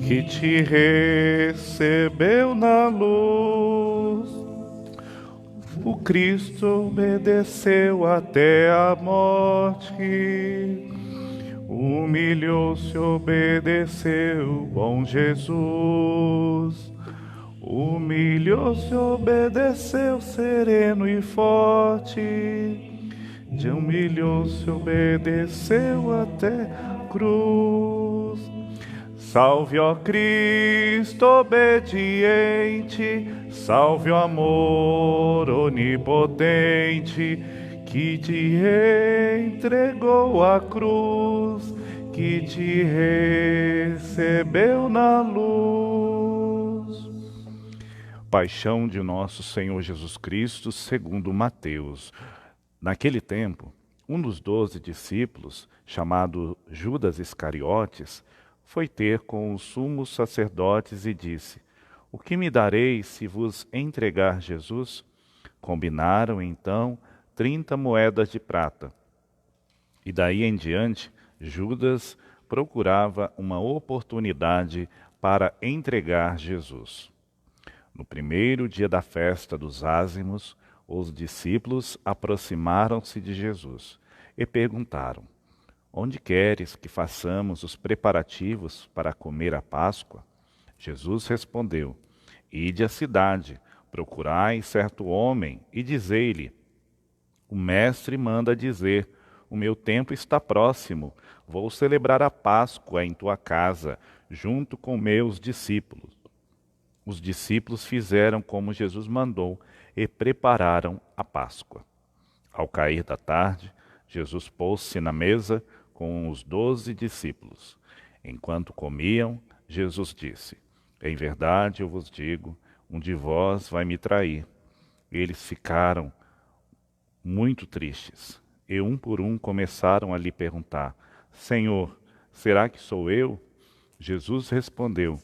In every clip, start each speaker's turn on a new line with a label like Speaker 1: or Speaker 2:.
Speaker 1: que te recebeu na luz. O Cristo obedeceu até a morte, humilhou-se, obedeceu, bom Jesus. Humilhou-se, obedeceu, sereno e forte. Humilhou-se, obedeceu até a cruz. Salve, ó Cristo obediente, salve o amor onipotente, que te entregou a cruz, que te recebeu na luz. Paixão de nosso Senhor Jesus Cristo segundo Mateus. Naquele tempo, um dos 12 discípulos, chamado Judas Iscariotes, foi ter com os sumos sacerdotes e disse: O que me dareis se vos entregar Jesus? Combinaram então 30 moedas de prata. E daí em diante, Judas procurava uma oportunidade para entregar Jesus. No primeiro dia da festa dos ázimos, os discípulos aproximaram-se de Jesus e perguntaram: Onde queres que façamos os preparativos para comer a Páscoa? Jesus respondeu: Ide à cidade, procurai certo homem e dizei-lhe: O mestre manda dizer: O meu tempo está próximo, vou celebrar a Páscoa em tua casa, junto com meus discípulos. Os discípulos fizeram como Jesus mandou e prepararam a Páscoa. Ao cair da tarde, Jesus pôs-se na mesa com os 12 discípulos. Enquanto comiam, Jesus disse: Em verdade eu vos digo, um de vós vai me trair. Eles ficaram muito tristes, e um por um começaram a lhe perguntar: Senhor, será que sou eu? Jesus respondeu: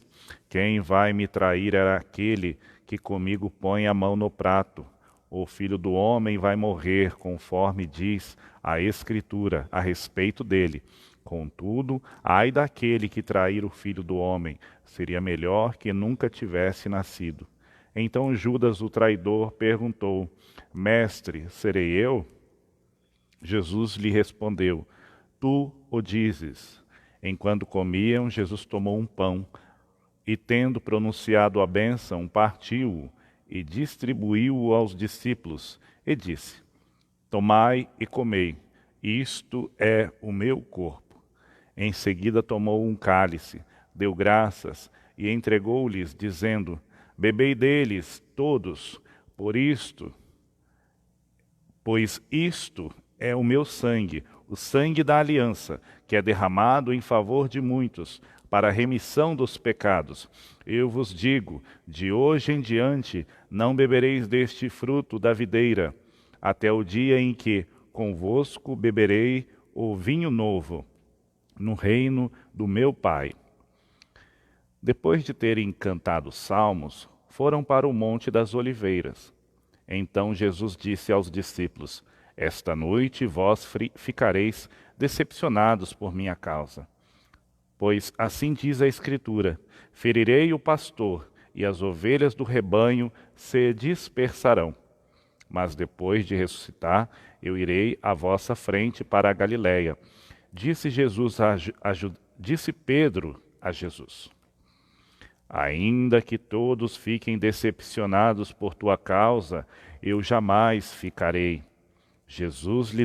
Speaker 1: Quem vai me trair é aquele que comigo põe a mão no prato. O Filho do Homem vai morrer, conforme diz a Escritura a respeito dele. Contudo, ai daquele que trair o Filho do Homem, seria melhor que nunca tivesse nascido. Então Judas, o traidor, perguntou: Mestre, serei eu? Jesus lhe respondeu: Tu o dizes. Enquanto comiam, Jesus tomou um pão e, tendo pronunciado a bênção, partiu-o e distribuiu-o aos discípulos e disse: Tomai e comei, isto é o meu corpo. Em seguida tomou um cálice, deu graças e entregou-lhes, dizendo: Bebei deles todos, pois isto é o meu sangue, o sangue da aliança, que é derramado em favor de muitos, para a remissão dos pecados. Eu vos digo, de hoje em diante não bebereis deste fruto da videira, até o dia em que convosco beberei o vinho novo, no reino do meu Pai. Depois de terem cantado salmos, foram para o Monte das Oliveiras. Então Jesus disse aos discípulos: Esta noite vós ficareis decepcionados por minha causa. Pois assim diz a Escritura: Ferirei o pastor, e as ovelhas do rebanho se dispersarão. Mas depois de ressuscitar, eu irei à vossa frente para a Galiléia. Disse Pedro a Jesus: Ainda que todos fiquem decepcionados por tua causa, eu jamais ficarei. Jesus lhe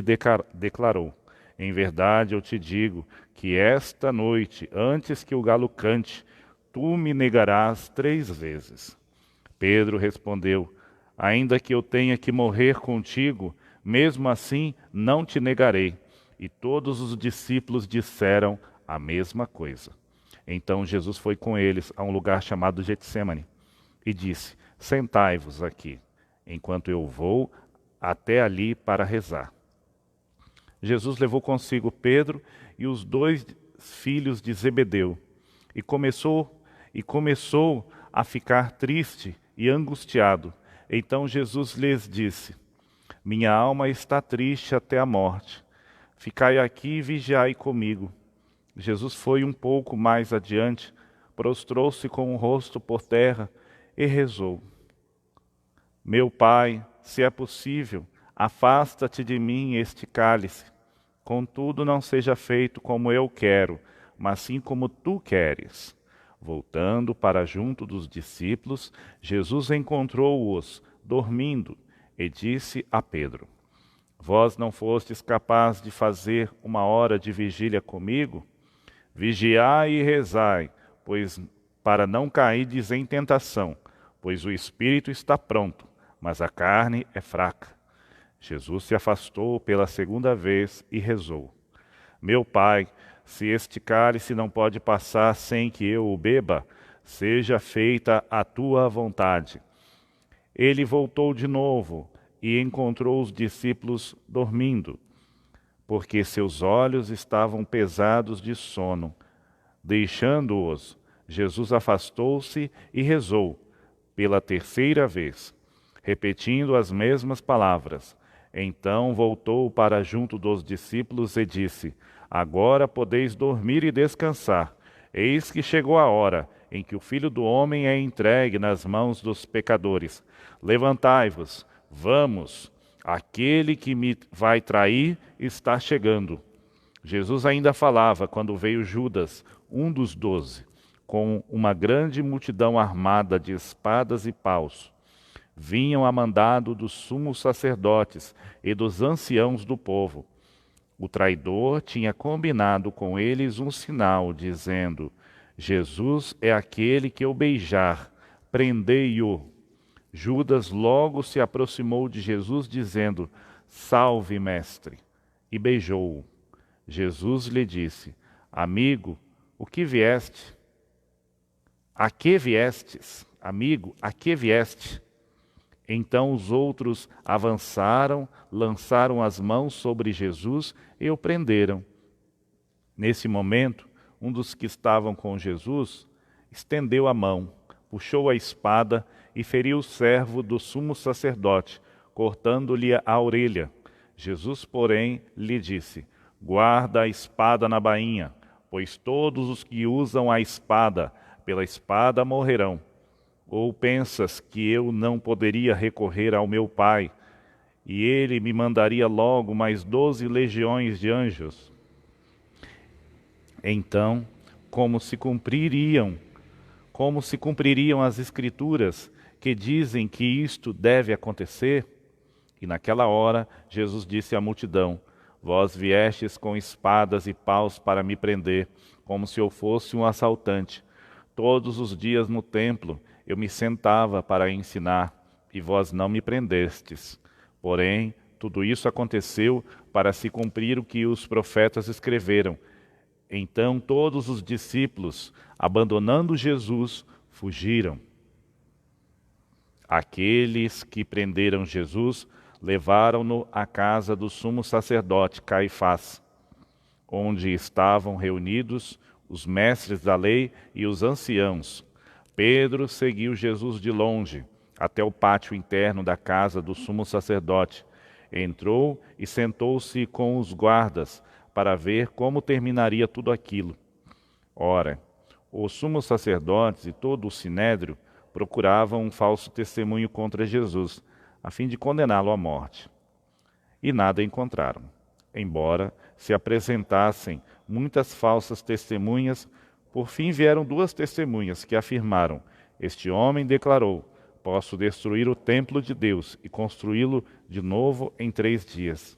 Speaker 1: declarou: Em verdade eu te digo que esta noite, antes que o galo cante, tu me negarás 3 vezes. Pedro respondeu: Ainda que eu tenha que morrer contigo, mesmo assim não te negarei. E todos os discípulos disseram a mesma coisa. Então Jesus foi com eles a um lugar chamado Getsêmani e disse: Sentai-vos aqui, enquanto eu vou até ali para rezar. Jesus levou consigo Pedro e os 2 filhos de Zebedeu e começou a ficar triste e angustiado. Então Jesus lhes disse: Minha alma está triste até a morte. Ficai aqui e vigiai comigo. Jesus foi um pouco mais adiante, prostrou-se com o rosto por terra e rezou: Meu Pai, se é possível, afasta-te de mim este cálice. Contudo, não seja feito como eu quero, mas sim como tu queres. Voltando para junto dos discípulos, Jesus encontrou-os dormindo e disse a Pedro: Vós não fostes capaz de fazer 1 hora de vigília comigo? Vigiai e rezai, pois para não cairdes em tentação, pois o espírito está pronto, mas a carne é fraca. Jesus se afastou pela 2ª vez e rezou: Meu Pai, se este cálice não pode passar sem que eu o beba, seja feita a tua vontade. Ele voltou de novo e encontrou os discípulos dormindo, porque seus olhos estavam pesados de sono. Deixando-os, Jesus afastou-se e rezou pela 3ª vez, repetindo as mesmas palavras. Então voltou para junto dos discípulos e disse: Agora podeis dormir e descansar. Eis que chegou a hora em que o Filho do Homem é entregue nas mãos dos pecadores. Levantai-vos, vamos, aquele que me vai trair está chegando. Jesus ainda falava quando veio Judas, um dos 12, com uma grande multidão armada de espadas e paus. Vinham a mandado dos sumos sacerdotes e dos anciãos do povo. O traidor tinha combinado com eles um sinal, dizendo: Jesus é aquele que eu beijar, prendei-o. Judas logo se aproximou de Jesus, dizendo: Salve, mestre, e beijou-o. Jesus lhe disse: Amigo, o que vieste? A que viestes? Amigo, a que vieste? Então os outros avançaram, lançaram as mãos sobre Jesus e o prenderam. Nesse momento, um dos que estavam com Jesus estendeu a mão, puxou a espada e feriu o servo do sumo sacerdote, cortando-lhe a orelha. Jesus, porém, lhe disse: Guarda a espada na bainha, pois todos os que usam a espada, pela espada morrerão. Ou pensas que eu não poderia recorrer ao meu Pai, e ele me mandaria logo mais 12 legiões de anjos? Então, como se cumpririam as Escrituras que dizem que isto deve acontecer? E naquela hora, Jesus disse à multidão: Vós viestes com espadas e paus para me prender, como se eu fosse um assaltante. Todos os dias no templo eu me sentava para ensinar, e vós não me prendestes. Porém, tudo isso aconteceu para se cumprir o que os profetas escreveram. Então todos os discípulos, abandonando Jesus, fugiram. Aqueles que prenderam Jesus levaram-no à casa do sumo sacerdote Caifás, onde estavam reunidos os mestres da lei e os anciãos. Pedro seguiu Jesus de longe, até o pátio interno da casa do sumo sacerdote. Entrou e sentou-se com os guardas para ver como terminaria tudo aquilo. Ora, os sumos sacerdotes e todo o sinédrio procuravam um falso testemunho contra Jesus, a fim de condená-lo à morte. E nada encontraram, embora se apresentassem muitas falsas testemunhas. Por fim vieram 2 testemunhas que afirmaram: Este homem declarou: Posso destruir o templo de Deus e construí-lo de novo em 3 dias.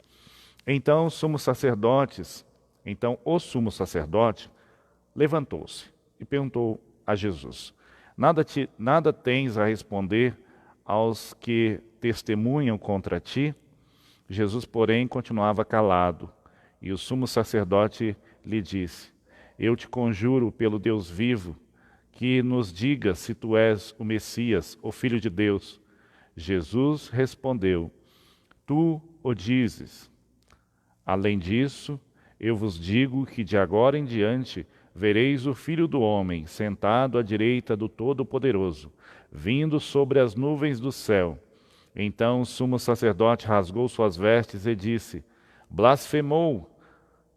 Speaker 1: Então o sumo sacerdote levantou-se e perguntou a Jesus: Nada tens a responder aos que testemunham contra ti? Jesus, porém, continuava calado. E o sumo sacerdote lhe disse: Eu te conjuro pelo Deus vivo, que nos diga se tu és o Messias, o Filho de Deus. Jesus respondeu: Tu o dizes. Além disso, eu vos digo que de agora em diante vereis o Filho do Homem sentado à direita do Todo-Poderoso, vindo sobre as nuvens do céu. Então o sumo sacerdote rasgou suas vestes e disse: Blasfemou!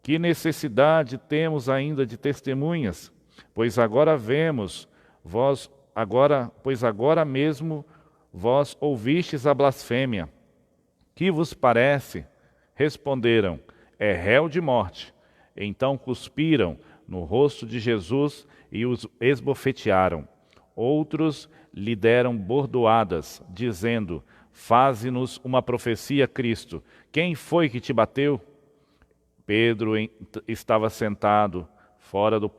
Speaker 1: Que necessidade temos ainda de testemunhas? Pois agora mesmo vós ouvistes a blasfêmia. Que vos parece? Responderam: é réu de morte. Então cuspiram no rosto de Jesus e os esbofetearam. Outros lhe deram bordoadas, dizendo: faze-nos uma profecia, Cristo. Quem foi que te bateu? Pedro estava sentado fora no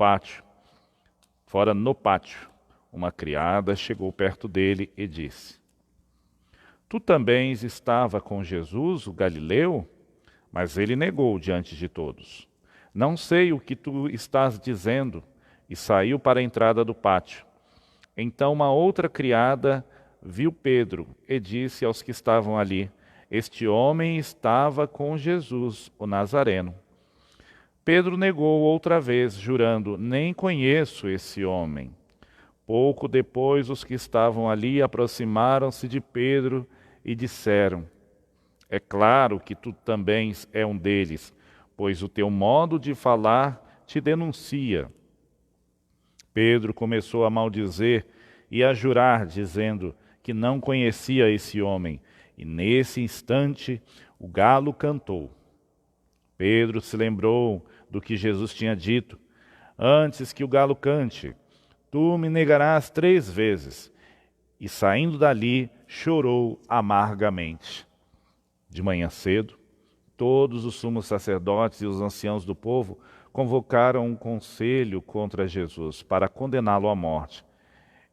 Speaker 1: pátio. Uma criada chegou perto dele e disse: tu também estava com Jesus, o Galileu? Mas ele negou diante de todos: não sei o que tu estás dizendo, e saiu para a entrada do pátio. Então uma outra criada viu Pedro e disse aos que estavam ali: este homem estava com Jesus, o Nazareno. Pedro negou outra vez, jurando: nem conheço esse homem. Pouco depois, os que estavam ali aproximaram-se de Pedro e disseram: é claro que tu também é um deles, pois o teu modo de falar te denuncia. Pedro começou a maldizer e a jurar, dizendo que não conhecia esse homem. E nesse instante o galo cantou. Pedro se lembrou do que Jesus tinha dito: antes que o galo cante, tu me negarás 3 vezes. E saindo dali, chorou amargamente. De manhã cedo, todos os sumos sacerdotes e os anciãos do povo convocaram um conselho contra Jesus para condená-lo à morte.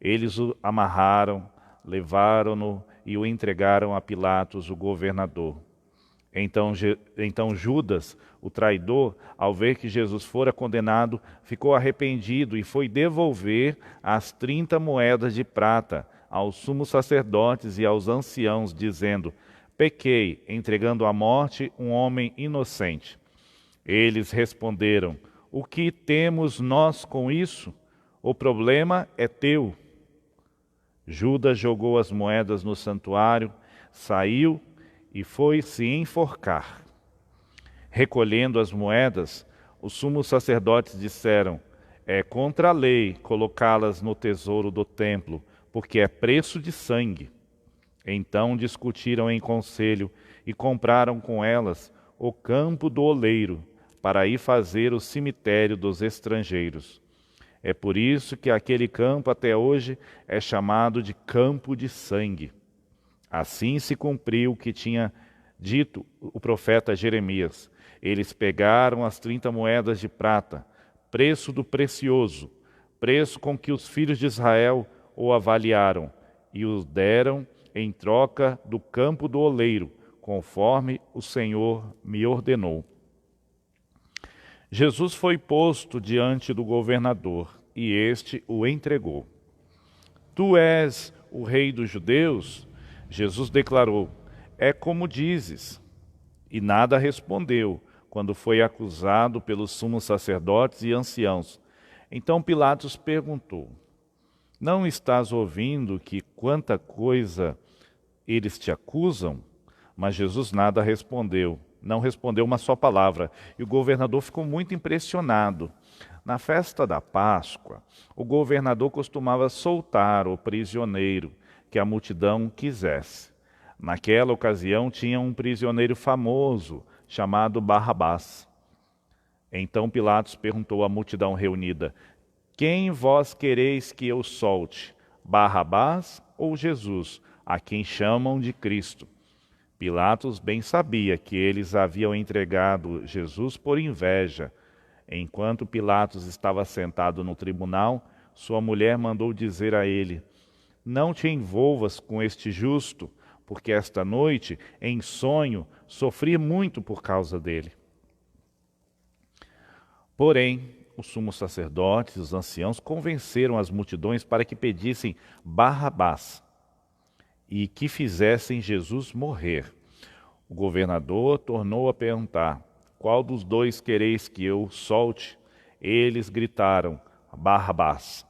Speaker 1: Eles o amarraram, levaram-no e o entregaram a Pilatos, o governador. Então Judas, o traidor, ao ver que Jesus fora condenado, ficou arrependido e foi devolver as 30 moedas de prata aos sumos sacerdotes e aos anciãos, dizendo: pequei, entregando à morte um homem inocente. Eles responderam: o que temos nós com isso? O problema é teu. Judas jogou as moedas no santuário, saiu e foi se enforcar. Recolhendo as moedas, os sumos sacerdotes disseram: é contra a lei colocá-las no tesouro do templo, porque é preço de sangue. Então discutiram em conselho e compraram com elas o campo do oleiro, para aí fazer o cemitério dos estrangeiros. É por isso que aquele campo até hoje é chamado de campo de sangue. Assim se cumpriu o que tinha dito o profeta Jeremias. Eles pegaram as 30 moedas de prata, preço do precioso, preço com que os filhos de Israel o avaliaram, e os deram em troca do campo do oleiro, conforme o Senhor me ordenou. Jesus foi posto diante do governador, e este o entregou. Tu és o rei dos judeus? Jesus declarou: é como dizes. E nada respondeu, quando foi acusado pelos sumos sacerdotes e anciãos. Então Pilatos perguntou: não estás ouvindo que quanta coisa eles te acusam? Mas Jesus nada respondeu, não respondeu uma só palavra. E o governador ficou muito impressionado. Na festa da Páscoa, o governador costumava soltar o prisioneiro que a multidão quisesse. Naquela ocasião tinha um prisioneiro famoso, chamado Barrabás. Então Pilatos perguntou à multidão reunida: quem vós quereis que eu solte, Barrabás ou Jesus, a quem chamam de Cristo? Pilatos bem sabia que eles haviam entregado Jesus por inveja. Enquanto Pilatos estava sentado no tribunal, sua mulher mandou dizer a ele: não te envolvas com este justo, porque esta noite, em sonho, sofri muito por causa dele. Porém, os sumos sacerdotes e os anciãos convenceram as multidões para que pedissem Barrabás e que fizessem Jesus morrer. O governador tornou a perguntar: qual dos dois quereis que eu solte? Eles gritaram: Barrabás.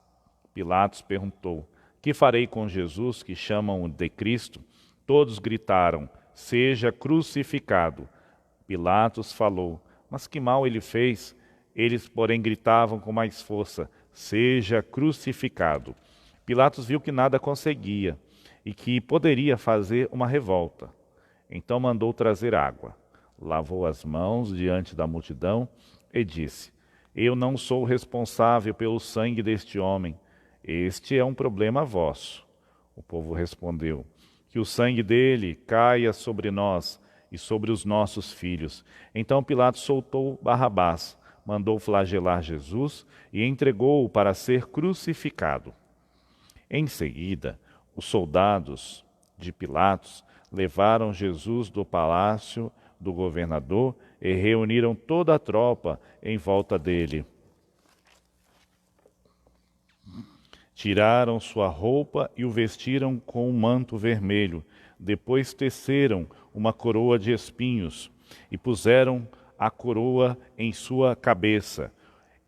Speaker 1: Pilatos perguntou: que farei com Jesus, que chamam de Cristo? Todos gritaram: seja crucificado. Pilatos falou: mas que mal ele fez? Eles, porém, gritavam com mais força: seja crucificado. Pilatos viu que nada conseguia e que poderia fazer uma revolta. Então mandou trazer água, lavou as mãos diante da multidão e disse: Eu não sou responsável pelo sangue deste homem. Este é um problema vosso. O povo respondeu: Que o sangue dele caia sobre nós e sobre os nossos filhos. Então Pilatos soltou Barrabás, mandou flagelar Jesus e entregou-o para ser crucificado. Em seguida, os soldados de Pilatos levaram Jesus do palácio do governador e reuniram toda a tropa em volta dele. Tiraram sua roupa e o vestiram com um manto vermelho. Depois teceram uma coroa de espinhos e puseram a coroa em sua cabeça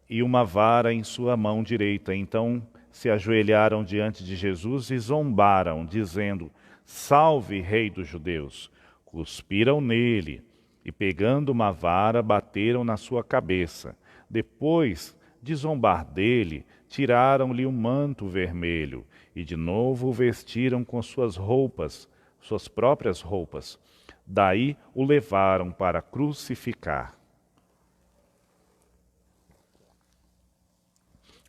Speaker 1: e uma vara em sua mão direita. Então se ajoelharam diante de Jesus e zombaram, dizendo: Salve, Rei dos Judeus! Cuspiram nele e, pegando uma vara, bateram na sua cabeça. Depois de zombar dele, tiraram-lhe um manto vermelho e de novo o vestiram com suas próprias roupas. Daí o levaram para crucificar.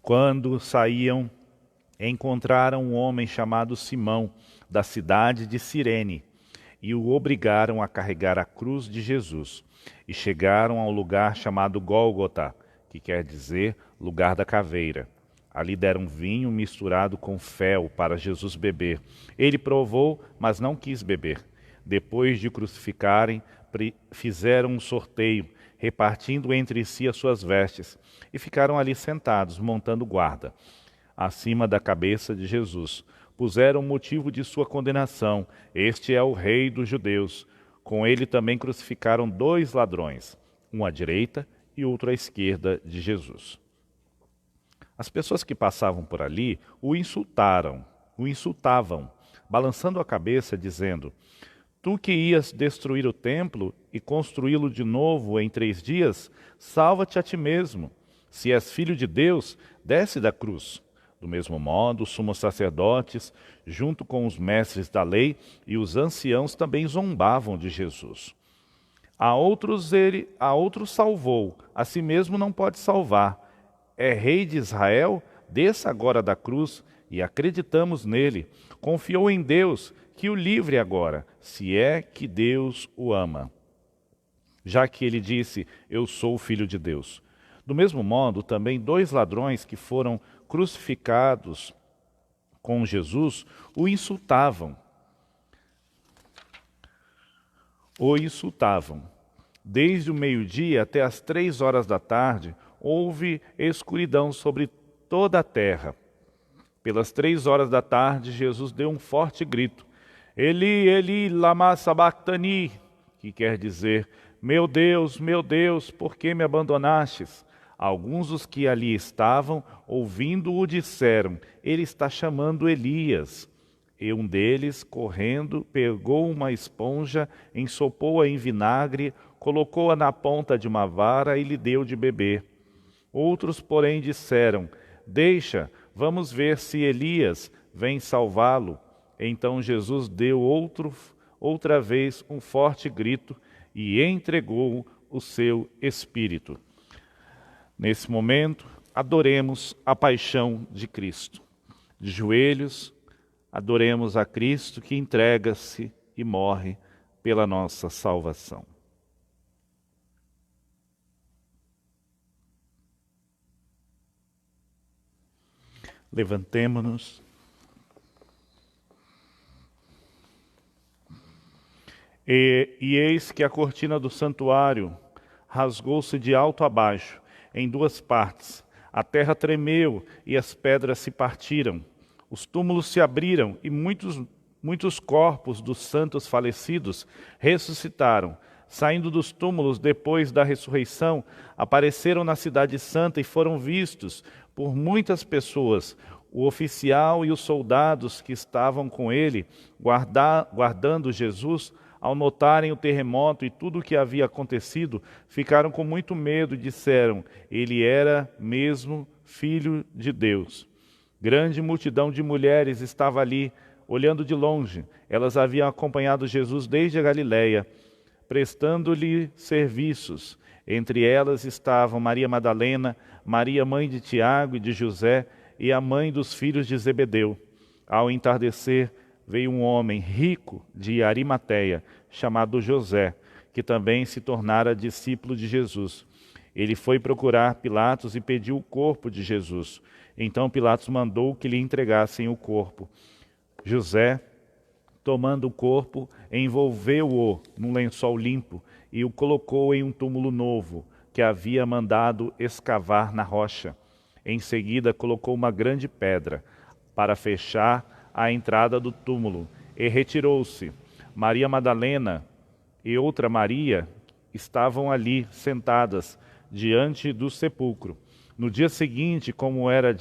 Speaker 1: Quando saíam, encontraram um homem chamado Simão, da cidade de Cirene, e o obrigaram a carregar a cruz de Jesus. E chegaram ao lugar chamado Gólgota, que quer dizer lugar da caveira. Ali deram vinho misturado com fel para Jesus beber. Ele provou, mas não quis beber. Depois de crucificarem, fizeram um sorteio, repartindo entre si as suas vestes, e ficaram ali sentados, montando guarda, acima da cabeça de Jesus. Puseram o motivo de sua condenação: Este é o Rei dos Judeus. Com ele também crucificaram 2 ladrões, um à direita e outro à esquerda de Jesus. As pessoas que passavam por ali o insultavam, balançando a cabeça, dizendo: Tu que ias destruir o templo e construí-lo de novo em 3 dias, salva-te a ti mesmo. Se és filho de Deus, desce da cruz. Do mesmo modo, os sumos sacerdotes, junto com os mestres da lei e os anciãos, também zombavam de Jesus. A outros salvou, a si mesmo não pode salvar. É rei de Israel? Desça agora da cruz e acreditamos nele. Confiou em Deus, que o livre agora, se é que Deus o ama. Já que ele disse: Eu sou o Filho de Deus. Do mesmo modo, também 2 ladrões que foram crucificados com Jesus o insultavam. Desde o meio-dia até as 3 horas da tarde, houve escuridão sobre toda a terra. Pelas 3 horas da tarde, Jesus deu um forte grito: Eli, Eli, lama sabachthani, que quer dizer: meu Deus, por que me abandonastes? Alguns dos que ali estavam, ouvindo-o, disseram: Ele está chamando Elias. E um deles, correndo, pegou uma esponja, ensopou-a em vinagre, colocou-a na ponta de uma vara e lhe deu de beber. Outros, porém, disseram: Deixa, vamos ver se Elias vem salvá-lo. Então Jesus deu outra vez um forte grito e entregou o seu espírito. Nesse momento, adoremos a paixão de Cristo. De joelhos, adoremos a Cristo que entrega-se e morre pela nossa salvação. Levantemo-nos. E eis que a cortina do santuário rasgou-se de alto a baixo, em 2 partes. A terra tremeu e as pedras se partiram. Os túmulos se abriram e muitos corpos dos santos falecidos ressuscitaram. Saindo dos túmulos depois da ressurreição, apareceram na cidade santa e foram vistos por muitas pessoas. O oficial e os soldados que estavam com ele, guardando Jesus, ao notarem o terremoto e tudo o que havia acontecido, ficaram com muito medo e disseram: Ele era mesmo Filho de Deus. Grande multidão de mulheres estava ali, olhando de longe. Elas haviam acompanhado Jesus desde a Galiléia, prestando-lhe serviços. Entre elas estavam Maria Madalena, Maria, mãe de Tiago e de José, e a mãe dos filhos de Zebedeu. Ao entardecer, veio um homem rico de Arimateia, chamado José, que também se tornara discípulo de Jesus. Ele foi procurar Pilatos e pediu o corpo de Jesus. Então Pilatos mandou que lhe entregassem o corpo. José, tomando o corpo, envolveu-o num lençol limpo e o colocou em um túmulo novo, que havia mandado escavar na rocha. Em seguida, colocou uma grande pedra para fechar a entrada do túmulo e retirou-se. Maria Madalena e outra Maria estavam ali sentadas diante do sepulcro. No dia seguinte, como era o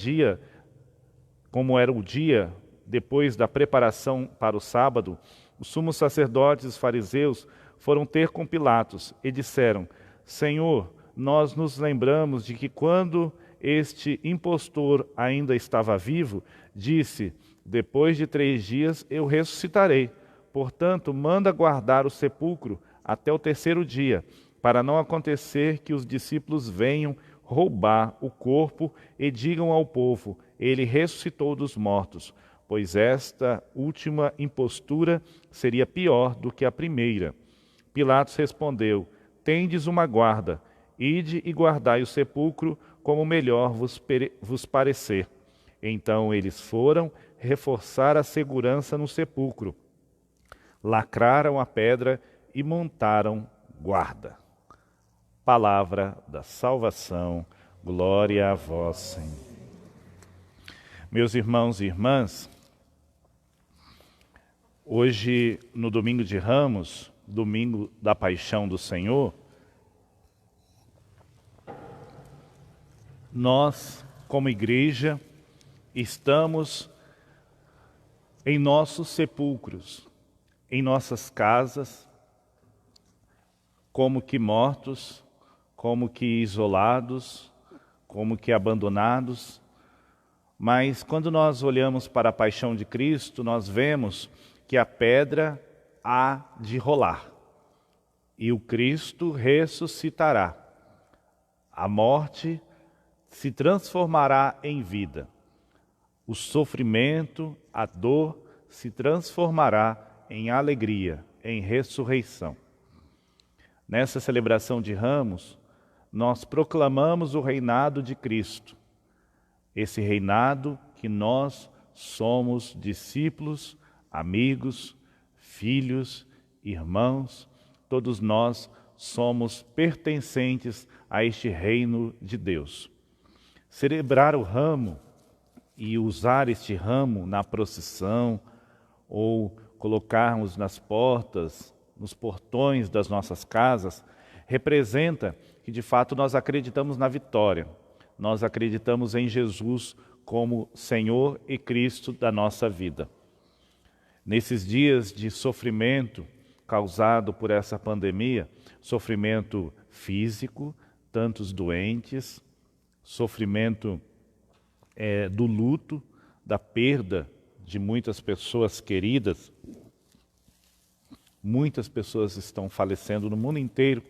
Speaker 1: dia depois da preparação para o sábado, os sumos sacerdotes e os fariseus foram ter com Pilatos e disseram: Senhor, nós nos lembramos de que quando este impostor ainda estava vivo, disse: depois de 3 dias eu ressuscitarei. Portanto, manda guardar o sepulcro até o 3º dia, para não acontecer que os discípulos venham roubar o corpo e digam ao povo: ele ressuscitou dos mortos, pois esta última impostura seria pior do que a primeira. Pilatos respondeu: tendes uma guarda, ide e guardai o sepulcro como melhor vos parecer. Então eles foram reforçar a segurança no sepulcro, lacraram a pedra e montaram guarda. Palavra da salvação, glória a vós, Senhor. Meus irmãos e irmãs, hoje, no domingo de Ramos, domingo da Paixão do Senhor, nós, como igreja, estamos em nossos sepulcros, em nossas casas, como que mortos, como que isolados, como que abandonados. Mas quando nós olhamos para a paixão de Cristo, nós vemos que a pedra há de rolar e o Cristo ressuscitará. A morte se transformará em vida. O sofrimento, a dor se transformará em alegria, em ressurreição. Nessa celebração de Ramos, nós proclamamos o reinado de Cristo. Esse reinado que nós somos discípulos, amigos, filhos, irmãos, todos nós somos pertencentes a este reino de Deus. Celebrar o ramo e usar este ramo na procissão ou colocarmos nas portas, nos portões das nossas casas, representa que de fato nós acreditamos na vitória. Nós acreditamos em Jesus como Senhor e Cristo da nossa vida. Nesses dias de sofrimento causado por essa pandemia, sofrimento físico, tantos doentes, sofrimento do luto, da perda de muitas pessoas queridas. Muitas pessoas estão falecendo no mundo inteiro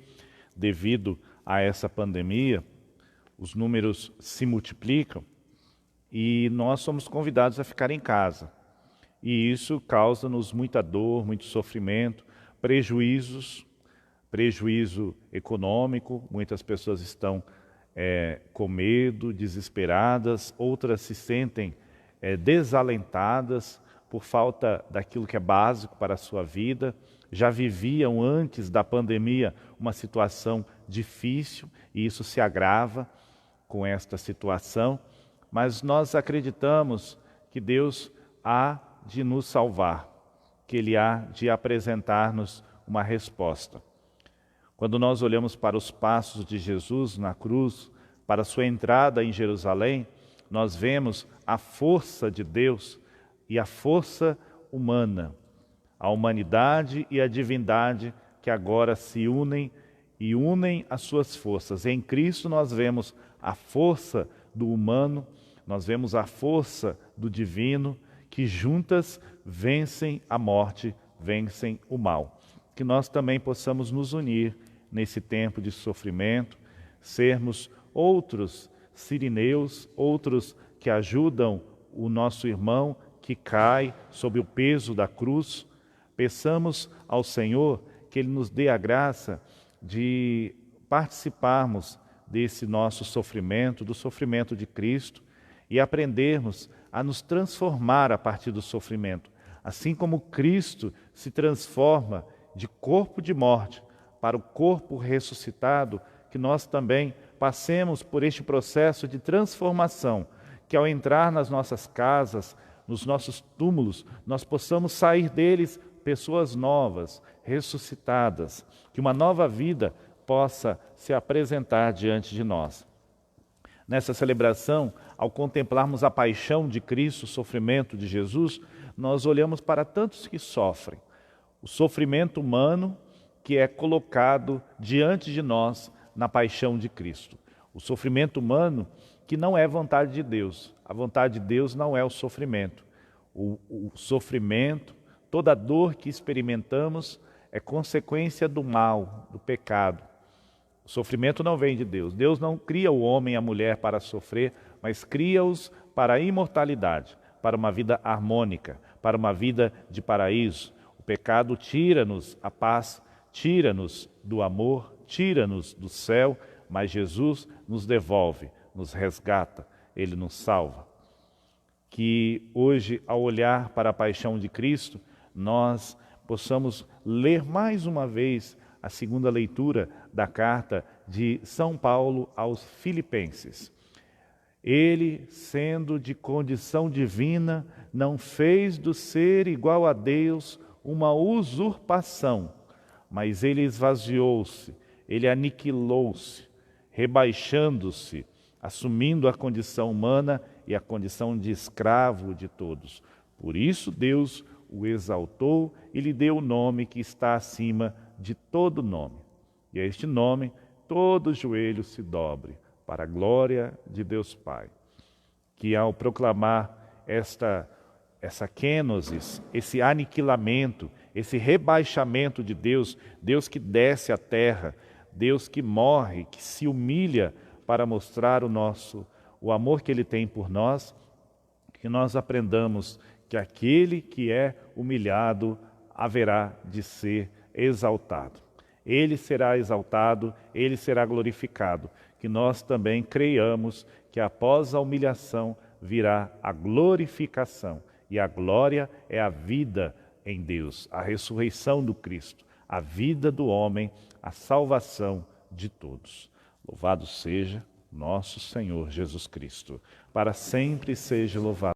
Speaker 1: devido a essa pandemia. Os números se multiplicam e nós somos convidados a ficar em casa. E isso causa-nos muita dor, muito sofrimento, prejuízo econômico. Muitas pessoas estão com medo, desesperadas, outras se sentem desalentadas por falta daquilo que é básico para a sua vida. Já viviam antes da pandemia uma situação difícil e isso se agrava com esta situação, mas nós acreditamos que Deus há de nos salvar, que Ele há de apresentar-nos uma resposta. Quando nós olhamos para os passos de Jesus na cruz, para a sua entrada em Jerusalém, nós vemos a força de Deus e a força humana, a humanidade e a divindade que agora se unem e unem as suas forças. Em Cristo nós vemos a força do humano, nós vemos a força do divino, que juntas vencem a morte, vencem o mal. Que nós também possamos nos unir nesse tempo de sofrimento, sermos outros sirineus, outros que ajudam o nosso irmão que cai sob o peso da cruz. Peçamos ao Senhor que Ele nos dê a graça de participarmos desse nosso sofrimento, do sofrimento de Cristo, e aprendermos a nos transformar a partir do sofrimento. Assim como Cristo se transforma de corpo de morte para o corpo ressuscitado, que nós também passemos por este processo de transformação, que ao entrar nas nossas casas, nos nossos túmulos, nós possamos sair deles pessoas novas, ressuscitadas, que uma nova vida possa se apresentar diante de nós. Nessa celebração, ao contemplarmos a paixão de Cristo, o sofrimento de Jesus, nós olhamos para tantos que sofrem. O sofrimento humano que é colocado diante de nós na paixão de Cristo. O sofrimento humano que não é vontade de Deus. A vontade de Deus não é o sofrimento. O sofrimento, toda a dor que experimentamos é consequência do mal, do pecado. O sofrimento não vem de Deus. Deus não cria o homem e a mulher para sofrer, mas cria-os para a imortalidade, para uma vida harmônica, para uma vida de paraíso. O pecado tira-nos a paz, tira-nos do amor, tira-nos do céu, mas Jesus nos devolve, nos resgata, Ele nos salva. Que hoje, ao olhar para a paixão de Cristo, nós possamos ler mais uma vez a segunda leitura da carta de São Paulo aos Filipenses. Ele, sendo de condição divina, não fez do ser igual a Deus uma usurpação, mas ele esvaziou-se, ele aniquilou-se, rebaixando-se, assumindo a condição humana e a condição de escravo de todos. Por isso Deus o exaltou e lhe deu o nome que está acima de todo nome. E a este nome todo joelho se dobre, para a glória de Deus Pai. Que ao proclamar essa kenosis, esse aniquilamento, esse rebaixamento de Deus, Deus que desce à terra, Deus que morre, que se humilha para mostrar o amor que Ele tem por nós, que nós aprendamos que aquele que é humilhado haverá de ser exaltado. Ele será exaltado, Ele será glorificado. Que nós também creiamos que após a humilhação virá a glorificação. E a glória é a vida em Deus, a ressurreição do Cristo, a vida do homem, a salvação de todos. Louvado seja nosso Senhor Jesus Cristo. Para sempre seja louvado.